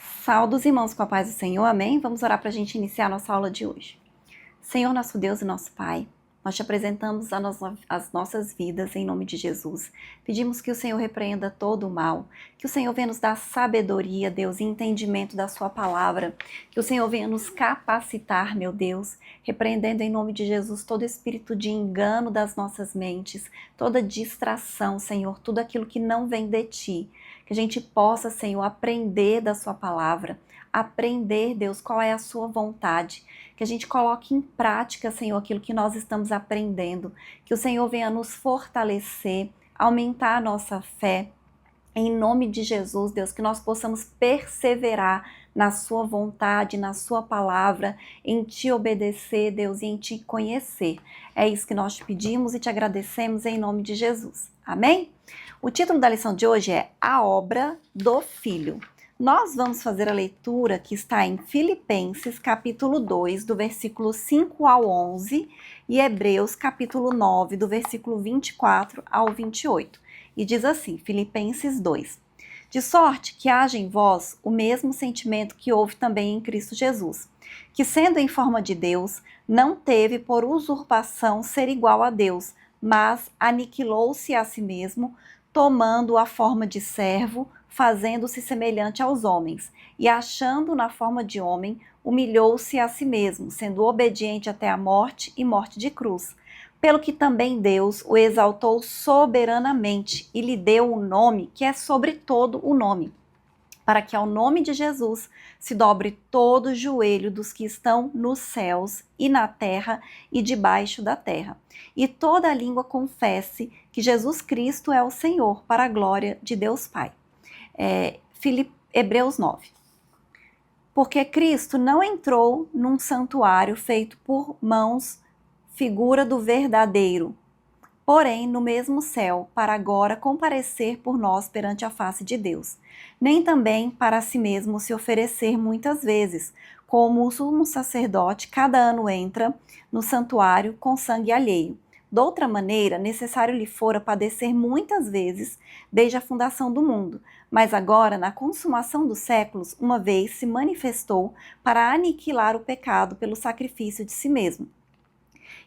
Saudos irmãos com a paz do Senhor, amém? Vamos orar para a gente iniciar a nossa aula de hoje. Senhor, nosso Deus e nosso Pai, nós te apresentamos as nossas vidas em nome de Jesus. Pedimos que o Senhor repreenda todo o mal, que o Senhor venha nos dar sabedoria, Deus, e entendimento da sua palavra, que o Senhor venha nos capacitar, meu Deus, repreendendo em nome de Jesus todo espírito de engano das nossas mentes, toda distração, Senhor, tudo aquilo que não vem de Ti. Que a gente possa, Senhor, aprender da sua palavra, aprender, Deus, qual é a sua vontade, que a gente coloque em prática, Senhor, aquilo que nós estamos aprendendo, que o Senhor venha nos fortalecer, aumentar a nossa fé, em nome de Jesus, Deus, que nós possamos perseverar na sua vontade, na sua palavra, em te obedecer, Deus, e em te conhecer. É isso que nós te pedimos e te agradecemos em nome de Jesus. Amém? O título da lição de hoje é A Obra do Filho. Nós vamos fazer a leitura que está em Filipenses, capítulo 2, do versículo 5 ao 11, e Hebreus, capítulo 9, do versículo 24 ao 28. E diz assim, Filipenses 2: De sorte que haja em vós o mesmo sentimento que houve também em Cristo Jesus, que sendo em forma de Deus, não teve por usurpação ser igual a Deus, mas aniquilou-se a si mesmo, tomando a forma de servo, fazendo-se semelhante aos homens, e achando na forma de homem, humilhou-se a si mesmo, sendo obediente até a morte e morte de cruz. Pelo que também Deus o exaltou soberanamente e lhe deu um nome que é sobre todo o nome, para que ao nome de Jesus se dobre todo o joelho dos que estão nos céus e na terra e debaixo da terra, e toda a língua confesse que Jesus Cristo é o Senhor, para a glória de Deus Pai. Hebreus 9. Porque Cristo não entrou num santuário feito por mãos, figura do verdadeiro, porém no mesmo céu, para agora comparecer por nós perante a face de Deus, nem também para si mesmo se oferecer muitas vezes, como o sumo sacerdote cada ano entra no santuário com sangue alheio. Doutra maneira, necessário lhe fora padecer muitas vezes desde a fundação do mundo, mas agora, na consumação dos séculos, uma vez se manifestou para aniquilar o pecado pelo sacrifício de si mesmo.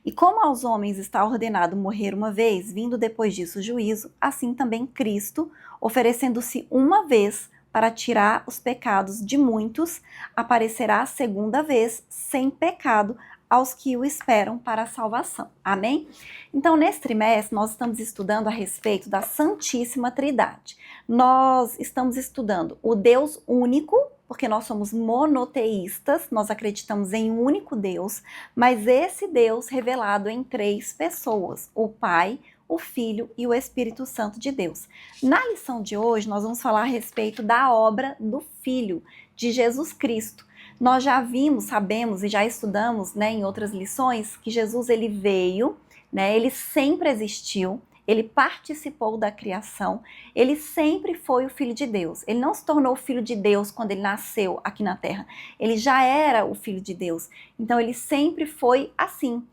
E como aos homens está ordenado morrer uma vez, vindo depois disso o juízo, assim também Cristo, oferecendo-se uma vez para tirar os pecados de muitos, aparecerá a segunda vez sem pecado aos que o esperam para a salvação. Amém? Então, nesse trimestre, nós estamos estudando a respeito da Santíssima Trindade. Nós estamos estudando o Deus único, porque nós somos monoteístas, nós acreditamos em um único Deus, mas esse Deus revelado em três pessoas, o Pai, o Filho e o Espírito Santo de Deus. Na lição de hoje, nós vamos falar a respeito da obra do Filho, de Jesus Cristo. Nós já vimos, sabemos e já estudamos, em outras lições que Jesus ele veio, ele sempre existiu, ele participou da criação, ele sempre foi o Filho de Deus. Ele não se tornou filho de Deus quando ele nasceu aqui na Terra. Ele já era o Filho de Deus. Então ele sempre foi assim.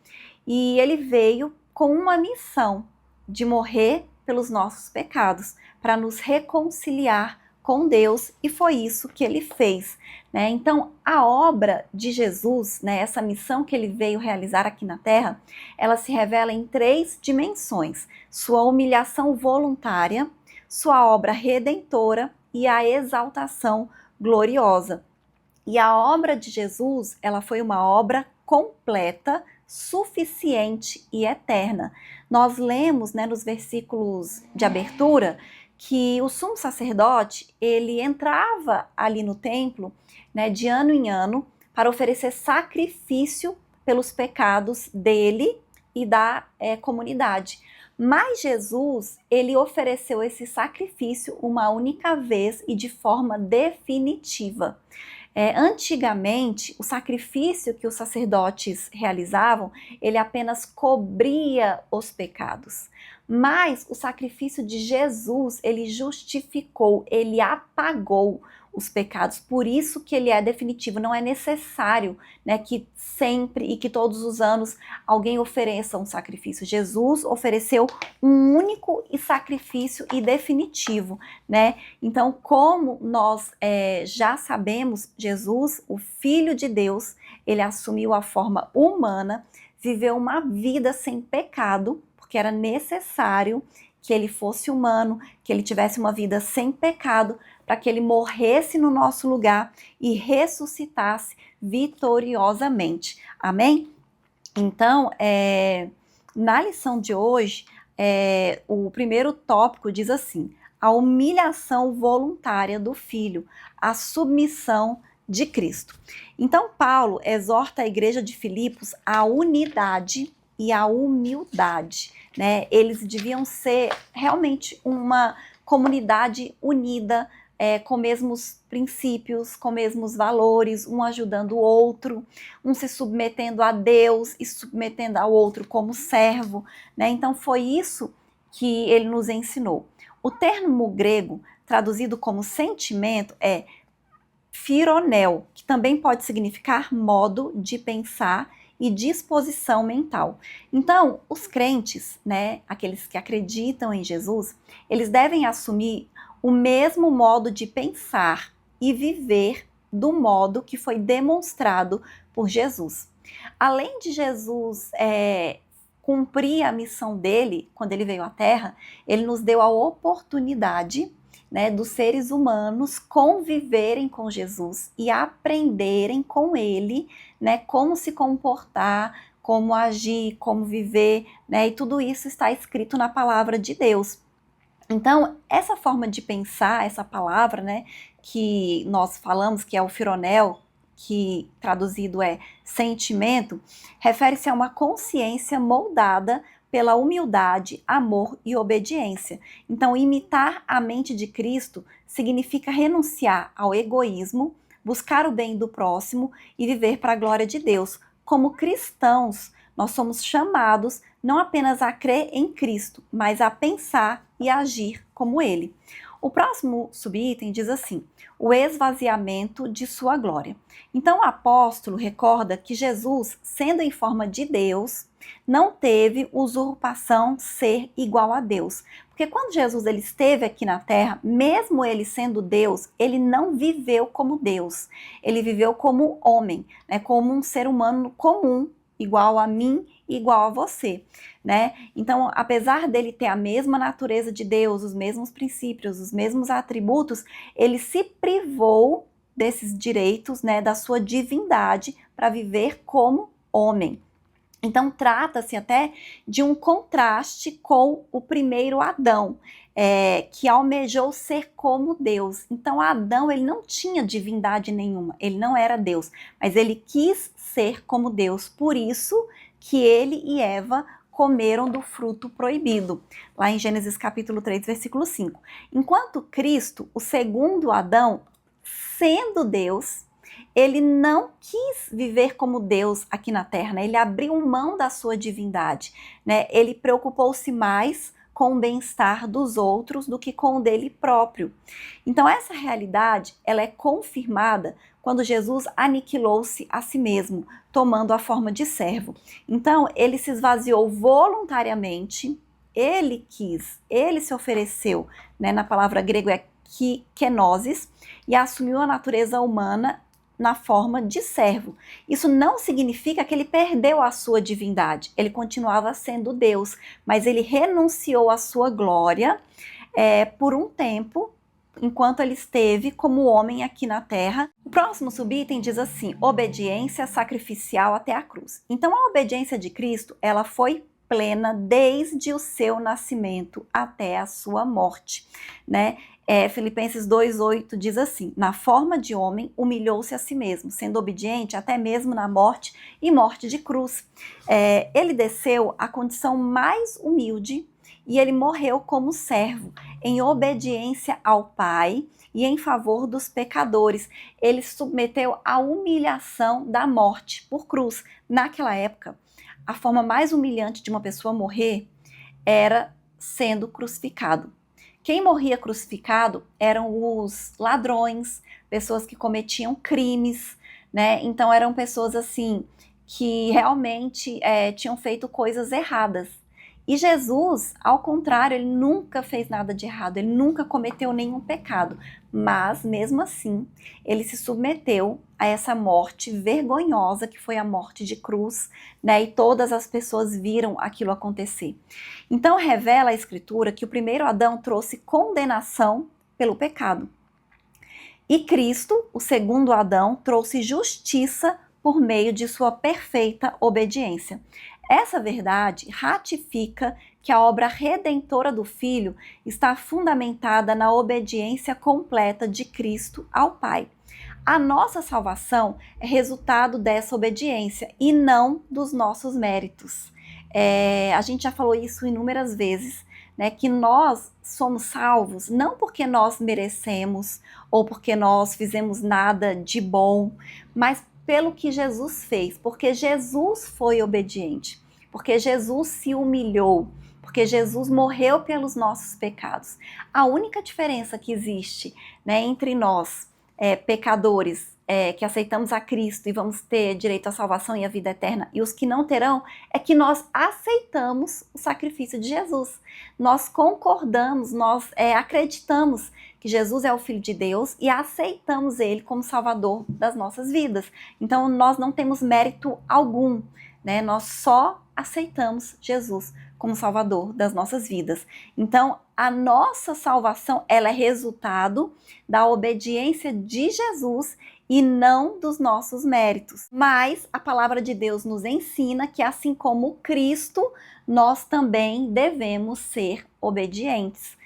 E ele veio com uma missão de morrer pelos nossos pecados, para nos reconciliar com Deus, e foi isso que ele fez. Então, a obra de Jesus, essa missão que ele veio realizar aqui na Terra, ela se revela em três dimensões: sua humilhação voluntária, sua obra redentora e a exaltação gloriosa. E a obra de Jesus, ela foi uma obra completa, suficiente e eterna. Nós lemos, nos versículos de abertura, que o sumo sacerdote, ele entrava ali no templo, de ano em ano, para oferecer sacrifício pelos pecados dele e da comunidade. Mas Jesus, ele ofereceu esse sacrifício uma única vez e de forma definitiva. Antigamente, o sacrifício que os sacerdotes realizavam, ele apenas cobria os pecados. Mas o sacrifício de Jesus, ele justificou, ele apagou os pecados. Por isso que ele é definitivo. Não é necessário, né, que sempre e que todos os anos alguém ofereça um sacrifício. Jesus ofereceu um único sacrifício e definitivo, né? Então, como nós já sabemos, Jesus, o Filho de Deus, ele assumiu a forma humana, viveu uma vida sem pecado, porque era necessário que ele fosse humano, que ele tivesse uma vida sem pecado, para que ele morresse no nosso lugar e ressuscitasse vitoriosamente. Amém? Então, na lição de hoje, o primeiro tópico diz assim: a humilhação voluntária do Filho, a submissão de Cristo. Então, Paulo exorta a igreja de Filipos à unidade e à humildade, né? Eles deviam ser realmente uma comunidade unida, com mesmos princípios, com mesmos valores, um ajudando o outro, um se submetendo a Deus e submetendo ao outro como servo, né? Então foi isso que ele nos ensinou. O termo grego traduzido como sentimento é phironel, que também pode significar modo de pensar e disposição mental. Então, os crentes, né, aqueles que acreditam em Jesus, eles devem assumir o mesmo modo de pensar e viver do modo que foi demonstrado por Jesus. Além de Jesus cumprir a missão dele quando ele veio à Terra, ele nos deu a oportunidade, né, dos seres humanos conviverem com Jesus e aprenderem com ele, né, como se comportar, como agir, como viver, né, e tudo isso está escrito na palavra de Deus. Então, essa forma de pensar, essa palavra, né, que nós falamos, que é o phironel, que traduzido é sentimento, refere-se a uma consciência moldada pela humildade, amor e obediência. Então, imitar a mente de Cristo significa renunciar ao egoísmo, buscar o bem do próximo e viver para a glória de Deus. Como cristãos, nós somos chamados não apenas a crer em Cristo, mas a pensar e agir como Ele. O próximo subitem diz assim: o esvaziamento de sua glória. Então o apóstolo recorda que Jesus, sendo em forma de Deus, não teve usurpação ser igual a Deus. Porque quando Jesus ele esteve aqui na terra, mesmo ele sendo Deus, ele não viveu como Deus. Ele viveu como homem, né, como um ser humano comum, igual a mim, igual a você, né? Então, apesar dele ter a mesma natureza de Deus, os mesmos princípios, os mesmos atributos, ele se privou desses direitos, né, da sua divindade para viver como homem. Então, trata-se até de um contraste com o primeiro Adão, que almejou ser como Deus. Então, Adão ele não tinha divindade nenhuma, ele não era Deus, mas ele quis ser como Deus. Por isso que ele e Eva comeram do fruto proibido, lá em Gênesis capítulo 3, versículo 5. Enquanto Cristo, o segundo Adão, sendo Deus, ele não quis viver como Deus aqui na terra, né? Ele abriu mão da sua divindade, né? Ele preocupou-se mais com o bem-estar dos outros do que com o dele próprio. Então essa realidade, ela é confirmada quando Jesus aniquilou-se a si mesmo, tomando a forma de servo. Então ele se esvaziou voluntariamente, ele quis, ele se ofereceu, né? Na palavra grega é kenosis, e assumiu a natureza humana na forma de servo. Isso não significa que ele perdeu a sua divindade, ele continuava sendo Deus, mas ele renunciou à sua glória por um tempo, enquanto ele esteve como homem aqui na terra. O próximo subitem diz assim: obediência sacrificial até a cruz. Então a obediência de Cristo, ela foi plena desde o seu nascimento até a sua morte, né? Filipenses 2,8 diz assim: na forma de homem humilhou-se a si mesmo, sendo obediente até mesmo na morte e morte de cruz. Ele desceu à condição mais humilde e ele morreu como servo, em obediência ao Pai e em favor dos pecadores. Ele se submeteu à humilhação da morte por cruz. Naquela época, a forma mais humilhante de uma pessoa morrer era sendo crucificado. Quem morria crucificado eram os ladrões, pessoas que cometiam crimes, né? Então eram pessoas assim que realmente tinham feito coisas erradas. E Jesus, ao contrário, ele nunca fez nada de errado, ele nunca cometeu nenhum pecado, mas mesmo assim, ele se submeteu a essa morte vergonhosa que foi a morte de cruz, né? E todas as pessoas viram aquilo acontecer. Então revela a Escritura que o primeiro Adão trouxe condenação pelo pecado. E Cristo, o segundo Adão, trouxe justiça por meio de sua perfeita obediência. Essa verdade ratifica que a obra redentora do Filho está fundamentada na obediência completa de Cristo ao Pai. A nossa salvação é resultado dessa obediência e não dos nossos méritos. A gente já falou isso inúmeras vezes, né, que nós somos salvos não porque nós merecemos ou porque nós fizemos nada de bom, mas pelo que Jesus fez, porque Jesus foi obediente, porque Jesus se humilhou, porque Jesus morreu pelos nossos pecados. A única diferença que existe, né, entre nós, pecadores, que aceitamos a Cristo e vamos ter direito à salvação e à vida eterna, e os que não terão, é que nós aceitamos o sacrifício de Jesus. Nós concordamos, nós acreditamos que Jesus é o Filho de Deus e aceitamos Ele como Salvador das nossas vidas. Então nós não temos mérito algum, né? Nós só aceitamos Jesus como Salvador das nossas vidas. Então a nossa salvação, ela é resultado da obediência de Jesus e não dos nossos méritos. Mas a palavra de Deus nos ensina que assim como Cristo, nós também devemos ser obedientes.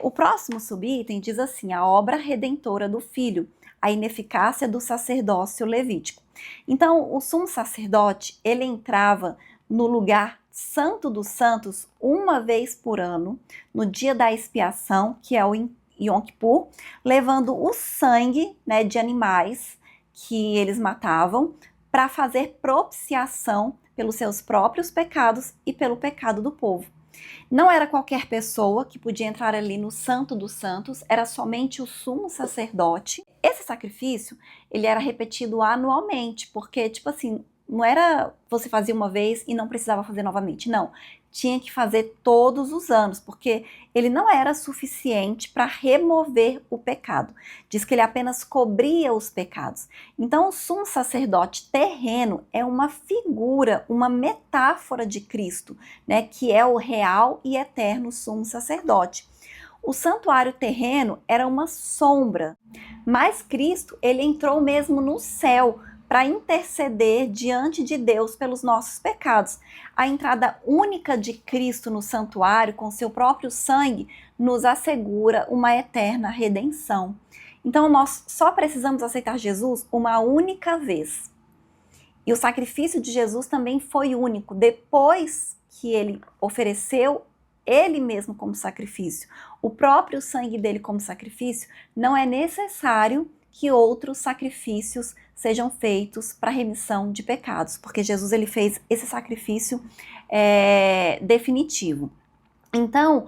O próximo subitem diz assim: a obra redentora do Filho, a ineficácia do sacerdócio levítico. Então, o sumo sacerdote, ele entrava no lugar santo dos santos uma vez por ano, no dia da expiação, que é o Yom Kippur, levando o sangue, né, de animais que eles matavam para fazer propiciação pelos seus próprios pecados e pelo pecado do povo. Não era qualquer pessoa que podia entrar ali no Santo dos Santos, era somente o sumo sacerdote. Esse sacrifício, ele era repetido anualmente, porque, tipo assim, não era você fazia uma vez e não precisava fazer novamente, não. Tinha que fazer todos os anos, porque ele não era suficiente para remover o pecado. Diz que ele apenas cobria os pecados. Então, o sumo sacerdote terreno é uma figura, uma metáfora de Cristo, né, que é o real e eterno sumo sacerdote. O santuário terreno era uma sombra, mas Cristo, ele entrou mesmo no céu, para interceder diante de Deus pelos nossos pecados. A entrada única de Cristo no santuário, com seu próprio sangue, nos assegura uma eterna redenção. Então nós só precisamos aceitar Jesus uma única vez. E o sacrifício de Jesus também foi único, depois que ele ofereceu ele mesmo como sacrifício, o próprio sangue dele como sacrifício, não é necessário que outros sacrifícios sejam feitos para remissão de pecados, porque Jesus ele fez esse sacrifício definitivo. Então,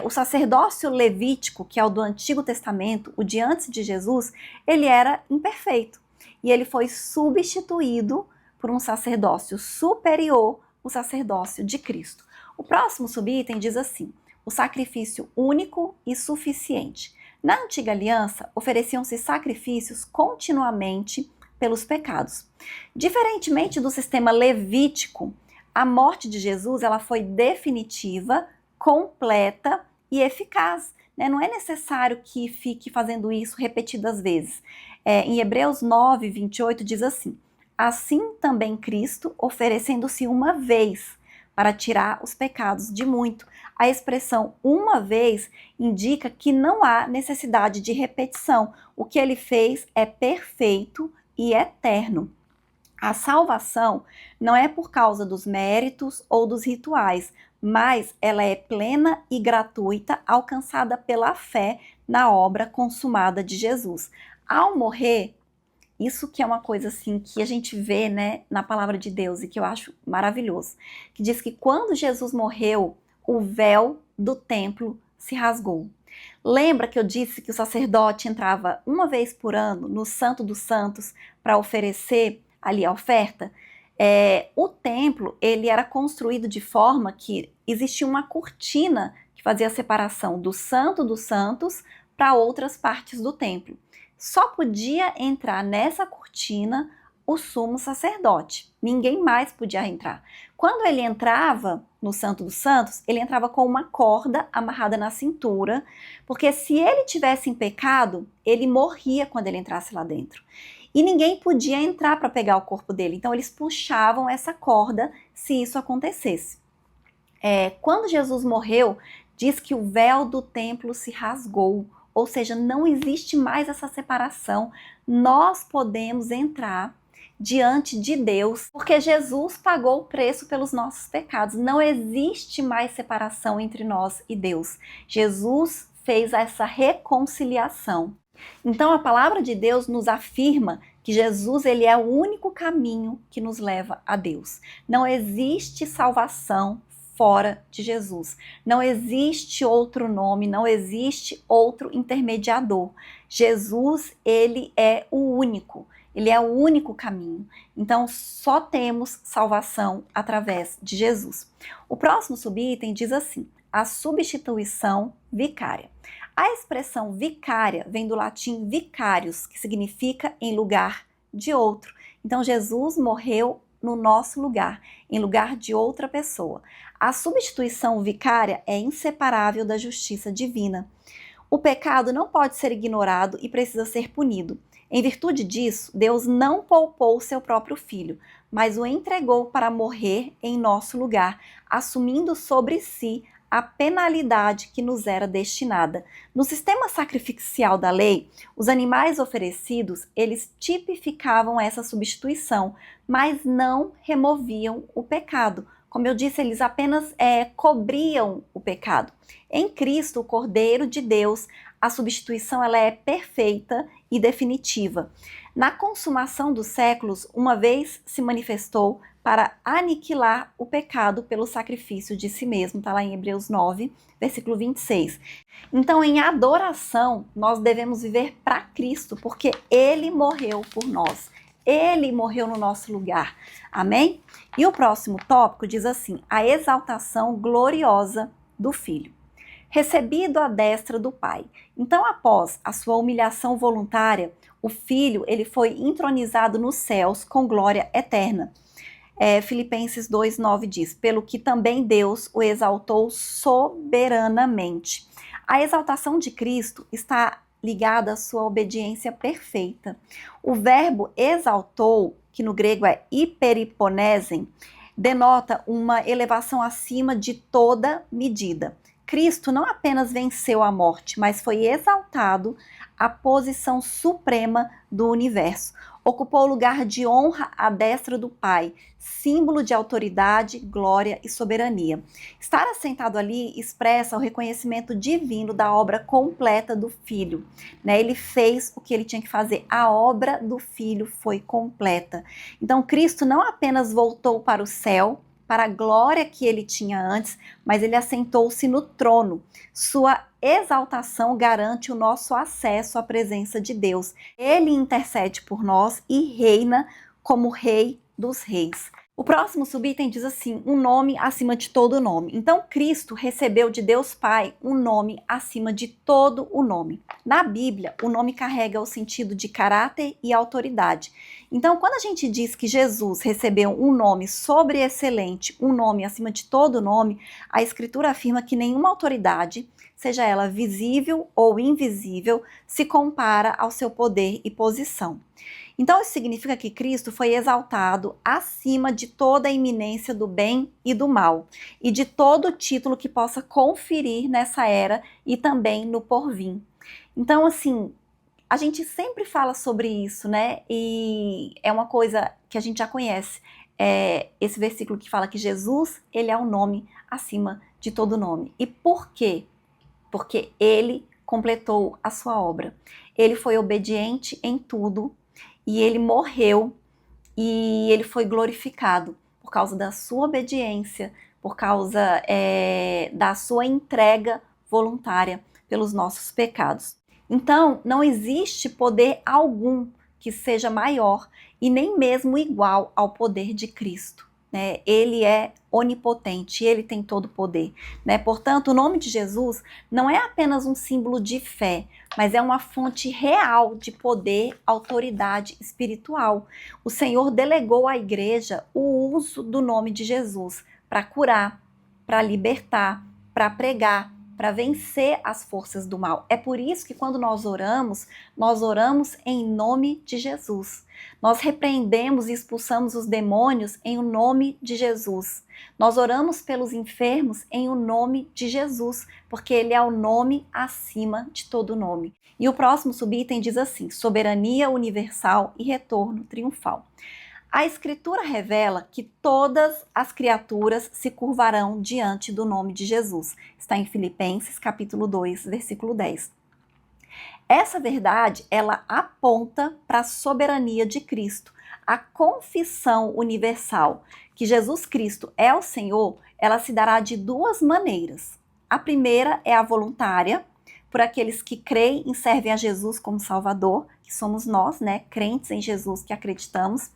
o sacerdócio levítico, que é o do Antigo Testamento, o de antes de Jesus, ele era imperfeito e ele foi substituído por um sacerdócio superior, o sacerdócio de Cristo. O próximo subitem diz assim: o sacrifício único e suficiente. Na antiga aliança, ofereciam-se sacrifícios continuamente pelos pecados. Diferentemente do sistema levítico, a morte de Jesus ela foi definitiva, completa e eficaz. Né? Não é necessário que fique fazendo isso repetidas vezes. Em Hebreus 9, 28 diz assim: assim também Cristo, oferecendo-se uma vez para tirar os pecados de muito. A expressão uma vez indica que não há necessidade de repetição. O que ele fez é perfeito e eterno. A salvação não é por causa dos méritos ou dos rituais, mas ela é plena e gratuita, alcançada pela fé na obra consumada de Jesus. Ao morrer, isso que é uma coisa assim que a gente vê, né, na palavra de Deus e que eu acho maravilhoso, que diz que quando Jesus morreu, o véu do templo se rasgou. Lembra que eu disse que o sacerdote entrava uma vez por ano no Santo dos Santos para oferecer ali a oferta? O templo ele era construído de forma que existia uma cortina que fazia a separação do Santo dos Santos para outras partes do templo. Só podia entrar nessa cortina o sumo sacerdote. Ninguém mais podia entrar. Quando ele entrava no Santo dos Santos, ele entrava com uma corda amarrada na cintura, porque se ele tivesse em pecado, ele morria quando ele entrasse lá dentro. E ninguém podia entrar para pegar o corpo dele, então eles puxavam essa corda se isso acontecesse. Quando Jesus morreu, diz que o véu do templo se rasgou, ou seja, não existe mais essa separação. Nós podemos entrar diante de Deus, porque Jesus pagou o preço pelos nossos pecados. Não existe mais separação entre nós e Deus. Jesus fez essa reconciliação. Então a palavra de Deus nos afirma que Jesus ele é o único caminho que nos leva a Deus. Não existe salvação fora de Jesus. Não existe outro nome, não existe outro intermediador. Jesus, ele é o único. Ele é o único caminho. Então, só temos salvação através de Jesus. O próximo subitem diz assim: a substituição vicária. A expressão vicária vem do latim vicarius, que significa em lugar de outro. Então, Jesus morreu no nosso lugar, em lugar de outra pessoa. A substituição vicária é inseparável da justiça divina. O pecado não pode ser ignorado e precisa ser punido. Em virtude disso, Deus não poupou seu próprio filho, mas o entregou para morrer em nosso lugar, assumindo sobre si a penalidade que nos era destinada. No sistema sacrificial da lei, os animais oferecidos, eles tipificavam essa substituição, mas não removiam o pecado. Como eu disse, eles apenas cobriam o pecado. Em Cristo, o Cordeiro de Deus, a substituição ela é perfeita e definitiva. Na consumação dos séculos, uma vez se manifestou para aniquilar o pecado pelo sacrifício de si mesmo, está lá em Hebreus 9, versículo 26. Então, em adoração, nós devemos viver para Cristo, porque Ele morreu por nós. Ele morreu no nosso lugar. Amém? E o próximo tópico diz assim: a exaltação gloriosa do Filho. Recebido à destra do Pai. Então, após a sua humilhação voluntária, o Filho ele foi entronizado nos céus com glória eterna. Filipenses 2,9 diz: pelo que também Deus o exaltou soberanamente. A exaltação de Cristo está ligada à sua obediência perfeita. O verbo exaltou, que no grego é hyperiponesen, denota uma elevação acima de toda medida. Cristo não apenas venceu a morte, mas foi exaltado à posição suprema do universo. Ocupou o lugar de honra à destra do Pai, símbolo de autoridade, glória e soberania. Estar assentado ali expressa o reconhecimento divino da obra completa do Filho. Ele fez o que ele tinha que fazer. A obra do Filho foi completa. Então, Cristo não apenas voltou para o céu, para a glória que ele tinha antes, mas ele assentou-se no trono. Sua exaltação garante o nosso acesso à presença de Deus. Ele intercede por nós e reina como Rei dos Reis. O próximo subitem diz assim: um nome acima de todo nome. Então, Cristo recebeu de Deus Pai um nome acima de todo o nome. Na Bíblia, o nome carrega o sentido de caráter e autoridade. Então, quando a gente diz que Jesus recebeu um nome sobreexcelente, um nome acima de todo nome, a Escritura afirma que nenhuma autoridade, seja ela visível ou invisível, se compara ao seu poder e posição. Então, isso significa que Cristo foi exaltado acima de toda a iminência do bem e do mal, e de todo título que possa conferir nessa era e também no porvir. Então, assim, a gente sempre fala sobre isso, né? E é uma coisa que a gente já conhece. Esse versículo que fala que Jesus, ele é o nome acima de todo nome. E por quê? Porque ele completou a sua obra. Ele foi obediente em tudo e ele morreu e ele foi glorificado por causa da sua obediência, por causa da sua entrega voluntária pelos nossos pecados. Então, não existe poder algum que seja maior e nem mesmo igual ao poder de Cristo, né? Ele é onipotente, ele tem todo o poder, né? Portanto, o nome de Jesus não é apenas um símbolo de fé, mas é uma fonte real de poder, autoridade espiritual. O Senhor delegou à igreja o uso do nome de Jesus para curar, para libertar, para pregar, para vencer as forças do mal. É por isso que quando nós oramos em nome de Jesus. Nós repreendemos e expulsamos os demônios em o nome de Jesus. Nós oramos pelos enfermos em o nome de Jesus, porque ele é o nome acima de todo nome. E o próximo subitem diz assim: soberania universal e retorno triunfal. A Escritura revela que todas as criaturas se curvarão diante do nome de Jesus. Está em Filipenses, capítulo 2, versículo 10. Essa verdade, ela aponta para a soberania de Cristo. A confissão universal que Jesus Cristo é o Senhor, ela se dará de duas maneiras. A primeira é a voluntária, por aqueles que creem e servem a Jesus como Salvador, que somos nós, né, crentes em Jesus que acreditamos.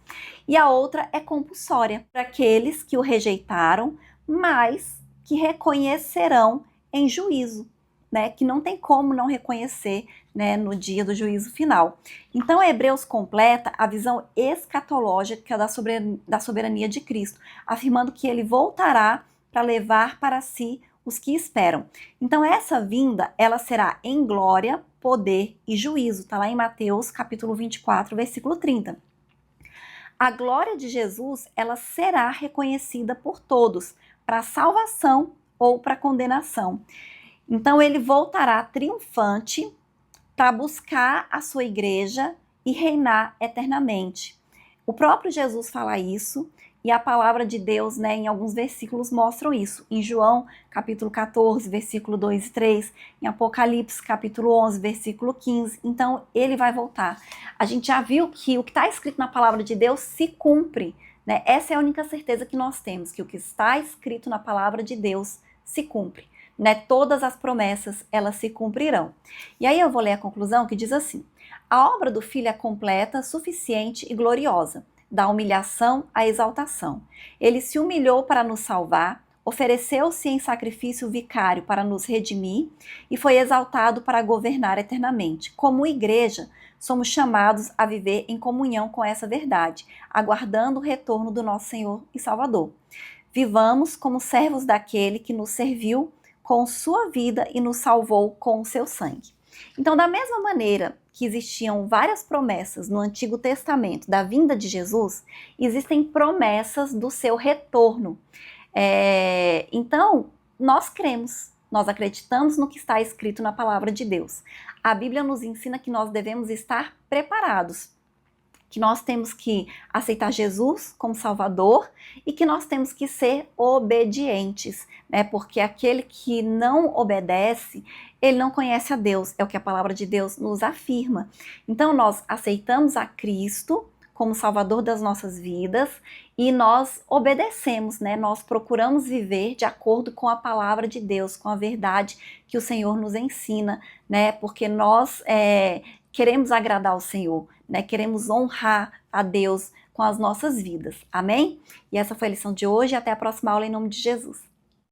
E a outra é compulsória, para aqueles que o rejeitaram, mas que reconhecerão em juízo, né, que não tem como não reconhecer, né, no dia do juízo final. Então, Hebreus completa a visão escatológica da soberania de Cristo, afirmando que ele voltará para levar para si os que esperam. Então, essa vinda, ela será em glória, poder e juízo. Está lá em Mateus, capítulo 24, versículo 30. A glória de Jesus, ela será reconhecida por todos, para salvação ou para condenação. Então, ele voltará triunfante para buscar a sua igreja e reinar eternamente. O próprio Jesus fala isso, e a palavra de Deus, né, em alguns versículos mostram isso. Em João, capítulo 14, versículo 2 e 3, em Apocalipse, capítulo 11, versículo 15. Então, ele vai voltar. A gente já viu que o que está escrito na palavra de Deus se cumpre, né? Essa é a única certeza que nós temos, que o que está escrito na palavra de Deus se cumpre, né? Todas as promessas, elas se cumprirão. E aí eu vou ler a conclusão que diz assim: a obra do Filho é completa, suficiente e gloriosa, da humilhação à exaltação. Ele se humilhou para nos salvar, ofereceu-se em sacrifício vicário para nos redimir e foi exaltado para governar eternamente. Como igreja, somos chamados a viver em comunhão com essa verdade, aguardando o retorno do nosso Senhor e Salvador. Vivamos como servos daquele que nos serviu com sua vida e nos salvou com o seu sangue. Então, da mesma maneira que existiam várias promessas no Antigo Testamento da vinda de Jesus, existem promessas do seu retorno. Então, nós cremos, nós acreditamos no que está escrito na palavra de Deus. A Bíblia nos ensina que nós devemos estar preparados, que nós temos que aceitar Jesus como Salvador e que nós temos que ser obedientes, né? Porque aquele que não obedece, ele não conhece a Deus, é o que a palavra de Deus nos afirma. Então, nós aceitamos a Cristo como Salvador das nossas vidas e nós obedecemos, né? Nós procuramos viver de acordo com a palavra de Deus, com a verdade que o Senhor nos ensina, né? Porque nós queremos agradar ao Senhor, né? Queremos honrar a Deus com as nossas vidas. Amém? E essa foi a lição de hoje. Até a próxima aula em nome de Jesus.